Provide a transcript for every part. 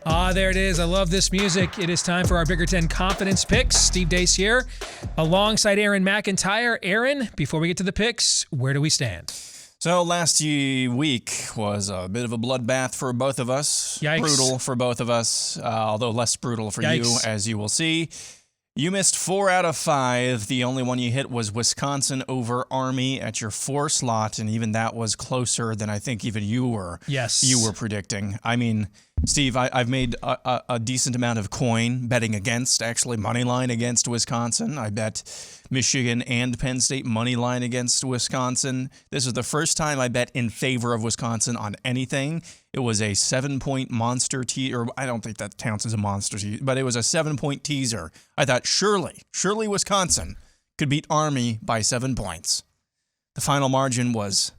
There it is. I love this music. It is time for our Bigger Ten Confidence Picks. Steve Deace here, alongside Aaron McIntyre. Aaron, before we get to the picks, where do we stand? So last week was a bit of a bloodbath for both of us. Yikes. Brutal for both of us, although less brutal for you, as you will see. You missed 4 out of 5. The only one you hit was Wisconsin over Army at your 4 slot, and even that was closer than I think even you were. Yes. You were predicting. I mean, Steve, I've made a decent amount of coin betting against, actually money line against Wisconsin. I bet Michigan and Penn State money line against Wisconsin. This is the first time I bet in favor of Wisconsin on anything. It was a 7-point monster teaser. I don't think that counts as a monster teaser, but it was a 7-point teaser. I thought surely Wisconsin could beat Army by 7 points. The final margin was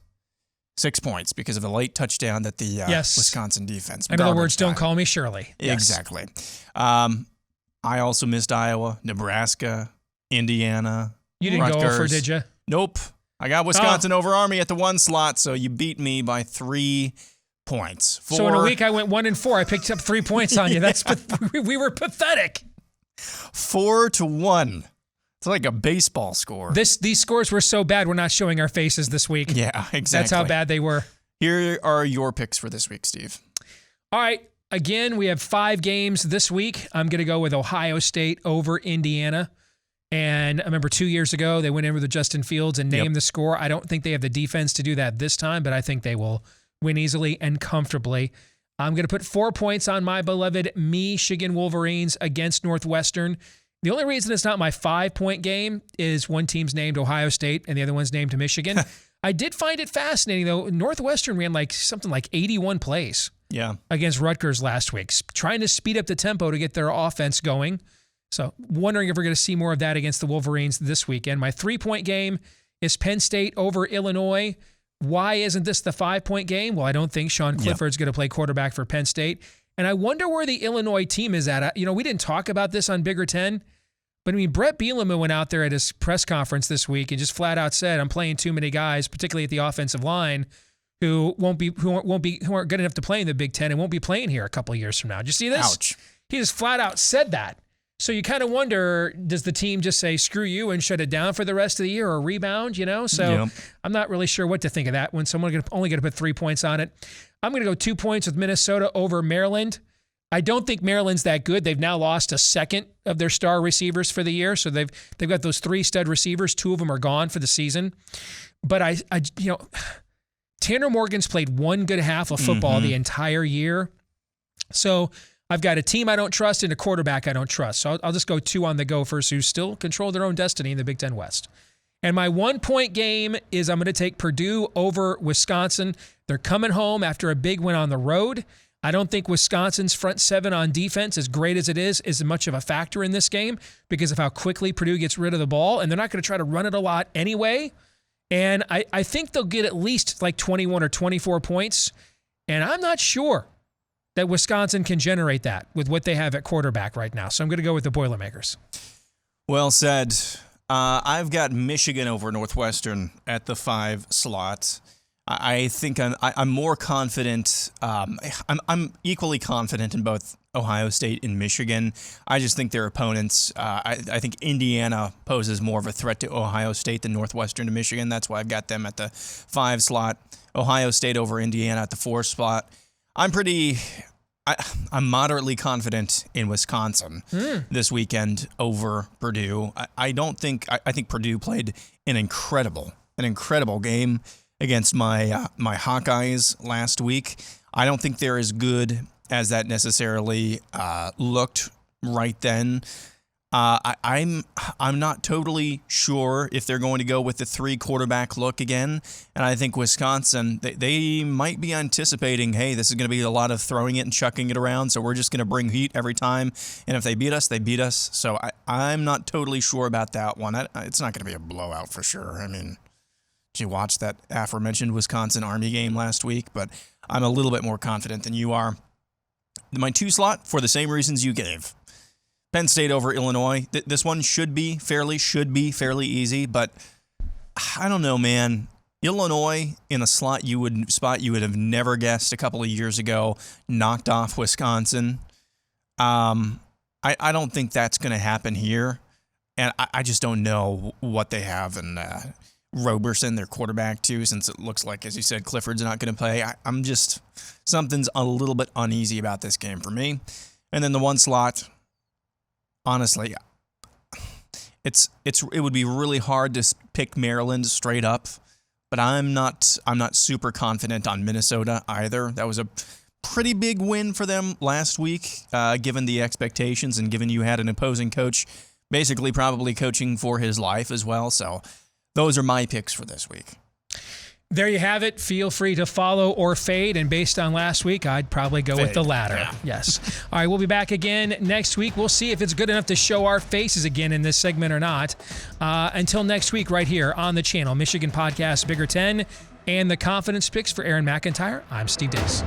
6 points because of a late touchdown that the Wisconsin defense. In other words, don't call me Shirley. Yes. Exactly. I also missed Iowa, Nebraska, Indiana. You didn't Rutgers. go over, did you? Nope. I got Wisconsin over Army at the 1 slot, so you beat me by 3 points. So in a week I went 1-4. I picked up 3 points on you. That's we were pathetic. 4-1. It's like a baseball score. These scores were so bad we're not showing our faces this week. Yeah, exactly. That's how bad they were. Here are your picks for this week, Steve. All right. Again, we have 5 games this week. I'm going to go with Ohio State over Indiana. And I remember 2 years ago, they went in with Justin Fields and named the score. I don't think they have the defense to do that this time, but I think they will win easily and comfortably. I'm going to put 4 points on my beloved Michigan Wolverines against Northwestern. The only reason it's not my 5-point game is one team's named Ohio State and the other one's named Michigan. I did find it fascinating, though. Northwestern ran something like 81 plays against Rutgers last week, trying to speed up the tempo to get their offense going. So wondering if we're going to see more of that against the Wolverines this weekend. My 3-point game is Penn State over Illinois. Why isn't this the 5-point game? Well, I don't think Sean Clifford's going to play quarterback for Penn State. And I wonder where the Illinois team is at. We didn't talk about this on Bigger Ten, but I mean, Brett Bielema went out there at his press conference this week and just flat out said, "I'm playing too many guys, particularly at the offensive line, who aren't good enough to play in the Big Ten and won't be playing here a couple of years from now." Did you see this? Ouch. He just flat out said that. So you kind of wonder, does the team just say, screw you and shut it down for the rest of the year or rebound, So I'm not really sure what to think of that when someone's only going to put 3 points on it. I'm going to go 2 points with Minnesota over Maryland. I don't think Maryland's that good. They've now lost a second of their star receivers for the year. So they've got those 3 stud receivers. 2 of them are gone for the season. But Tanner Morgan's played 1 good half of football the entire year. So I've got a team I don't trust and a quarterback I don't trust. So I'll just go 2 on the Gophers, who still control their own destiny in the Big Ten West. And my 1-point game is I'm going to take Purdue over Wisconsin. They're coming home after a big win on the road. I don't think Wisconsin's front 7 on defense, as great as it is much of a factor in this game because of how quickly Purdue gets rid of the ball. And they're not going to try to run it a lot anyway. And I think they'll get at least 21 or 24 points. And I'm not sure that Wisconsin can generate that with what they have at quarterback right now. So I'm going to go with the Boilermakers. Well said. I've got Michigan over Northwestern at the 5 slot. I think I'm more confident. I'm equally confident in both Ohio State and Michigan. I just think their opponents. I think Indiana poses more of a threat to Ohio State than Northwestern to Michigan. That's why I've got them at the 5 slot. Ohio State over Indiana at the 4 spot. I'm moderately confident in Wisconsin this weekend over Purdue. I think Purdue played an incredible game against my Hawkeyes last week. I don't think they're as good as that necessarily looked right then. I'm not totally sure if they're going to go with the 3 quarterback look again. And I think Wisconsin, they might be anticipating, hey, this is going to be a lot of throwing it and chucking it around, so we're just going to bring heat every time. And if they beat us, they beat us. So I'm not totally sure about that one. It's not going to be a blowout for sure. I mean, did you watch that aforementioned Wisconsin-Army game last week? But I'm a little bit more confident than you are. My 2 slot, for the same reasons you gave. Penn State over Illinois. This one should be fairly easy, but I don't know, man. Illinois in a spot you would have never guessed a couple of years ago, knocked off Wisconsin. I don't think that's going to happen here. And I just don't know what they have in Roberson, their quarterback, too, since it looks like, as you said, Clifford's not going to play. Something's a little bit uneasy about this game for me. And then the one slot, honestly, it would be really hard to pick Maryland straight up, but I'm not super confident on Minnesota either. That was a pretty big win for them last week, given the expectations and given you had an opposing coach basically probably coaching for his life as well. So those are my picks for this week. There you have it. Feel free to follow or fade. And based on last week, I'd probably go with the latter. Yeah. Yes. All right, we'll be back again next week. We'll see if it's good enough to show our faces again in this segment or not. Until next week, right here on the channel, Michigan Podcast Bigger 10 and the Confidence Picks for Aaron McIntyre. I'm Steve Dace.